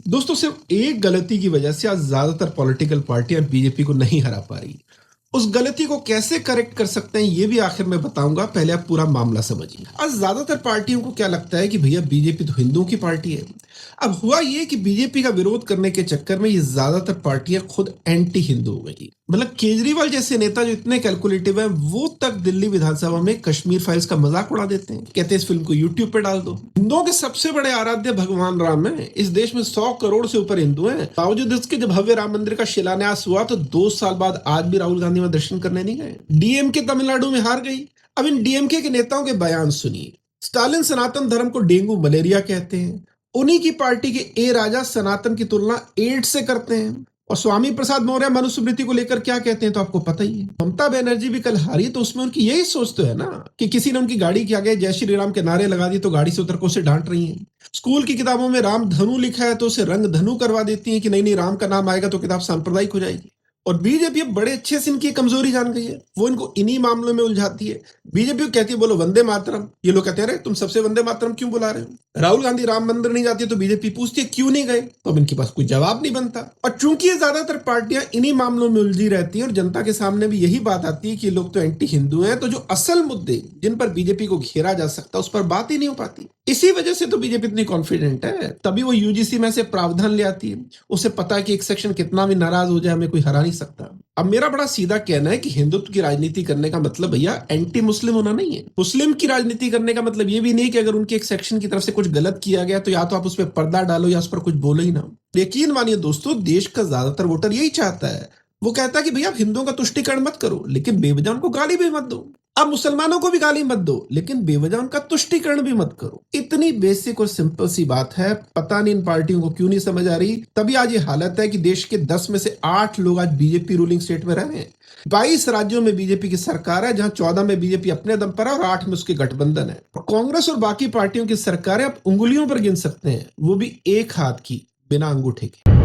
दोस्तों, सिर्फ एक गलती की वजह से आज ज्यादातर पॉलिटिकल पार्टियां बीजेपी को नहीं हरा पा रही। उस गलती को कैसे करेक्ट कर सकते हैं ये भी आखिर में बताऊंगा। पहले आप पूरा मामला समझिए। आज ज्यादातर पार्टियों को क्या लगता है कि भैया बीजेपी तो हिंदुओं की पार्टी है। अब हुआ ये कि बीजेपी का विरोध करने के चक्कर में ये ज्यादातर पार्टियां खुद एंटी हिंदू हो गई। मतलब केजरीवाल जैसे नेता जो इतने कैलकुलेटिव हैं, वो तक दिल्ली विधानसभा में कश्मीर फाइल्स का मजाक उड़ा देते हैं। कहते हैं इस फिल्म को यूट्यूब पे डाल दो। हिंदुओं के सबसे बड़े आराध्य भगवान राम है। इस देश में 100 करोड़ से ऊपर हिंदू हैं। बावजूद इसके जब भव्य राम मंदिर का शिलान्यास हुआ तो 2 साल बाद आज भी राहुल गांधी वहां दर्शन करने नहीं गए। डीएमके तमिलनाडु में हार गई। अब इन डीएमके के नेताओं के बयान सुनिए। स्टालिन सनातन धर्म को डेंगू मलेरिया कहते हैं। उन्हीं की पार्टी के ए राजा सनातन की तुलना एड्स से करते हैं। और स्वामी प्रसाद मौर्य मनुस्मृति को लेकर क्या कहते हैं तो आपको पता ही है। ममता बनर्जी भी कल हारी तो उसमें उनकी यही सोच तो है ना कि किसी ने उनकी गाड़ी के आगे जय श्री राम के नारे लगा दिए तो गाड़ी से उतर को उसे डांट रही हैं। स्कूल की किताबों में राम धनु लिखा है तो उसे रंग धनु करवा देती है कि नहीं नहीं राम का नाम आएगा तो किताब सांप्रदायिक हो जाएगी। और बीजेपी अब बड़े अच्छे से इनकी कमजोरी जान गई है। वो इनको इन्हीं मामलों में उलझाती है। बीजेपी को कहती है बोलो वंदे मातरम। ये लोग कहते हैं तुम सबसे वंदे मातरम क्यों बुला रहे हो। राहुल गांधी राम मंदिर नहीं जाती तो बीजेपी पूछती है क्यों नहीं गए, तो अब इनके पास कोई जवाब नहीं बनता। और चूंकि ये ज्यादातर पार्टियां इन्हीं मामलों में उलझी रहती है और जनता के सामने भी यही बात आती है कि ये लोग तो एंटी हिंदू हैं, तो जो असल मुद्दे जिन पर बीजेपी को घेरा जा सकता उस पर बात ही नहीं हो पाती। इसी वजह से तो बीजेपी इतनी कॉन्फिडेंट है। तभी वो यूजीसी में से प्रावधान ले आती है। उसे पता है कि एक सेक्शन कितना भी नाराज हो जाए हमें कोई हरा नहीं सकता। अब मेरा बड़ा सीधा कहना है कि हिंदुत्व की राजनीति करने का मतलब भैया एंटी मुस्लिम होना नहीं है। मुस्लिम की राजनीति करने का मतलब ये भी नहीं कि अगर उनके एक सेक्शन की तरफ से कुछ गलत किया गया तो या तो आप उस पर पर्दा डालो या उस पर कुछ बोलो ही ना। यकीन मानिए दोस्तों, देश का ज्यादातर वोटर यही चाहता है। वो कहता है कि भैया आप हिंदुओं का तुष्टिकरण मत करो लेकिन बेवजह उनको गाली भी मत दो। अब मुसलमानों को भी गाली मत दो लेकिन बेवजह उनका तुष्टिकरण भी मत करो। इतनी बेसिक और सिंपल सी बात है। पता नहीं इन पार्टियों को क्यों नहीं समझ आ रही। तभी आज ये हालत है कि देश के 10 में से 8 लोग आज बीजेपी रूलिंग स्टेट में रह रहे हैं। 22 राज्यों में बीजेपी की सरकार है, जहां 14 में बीजेपी अपने दम पर है और 8 में उसके गठबंधन है। कांग्रेस और बाकी पार्टियों की सरकारें आप उंगलियों पर गिन सकते हैं, वो भी एक हाथ की, बिना अंगूठे के।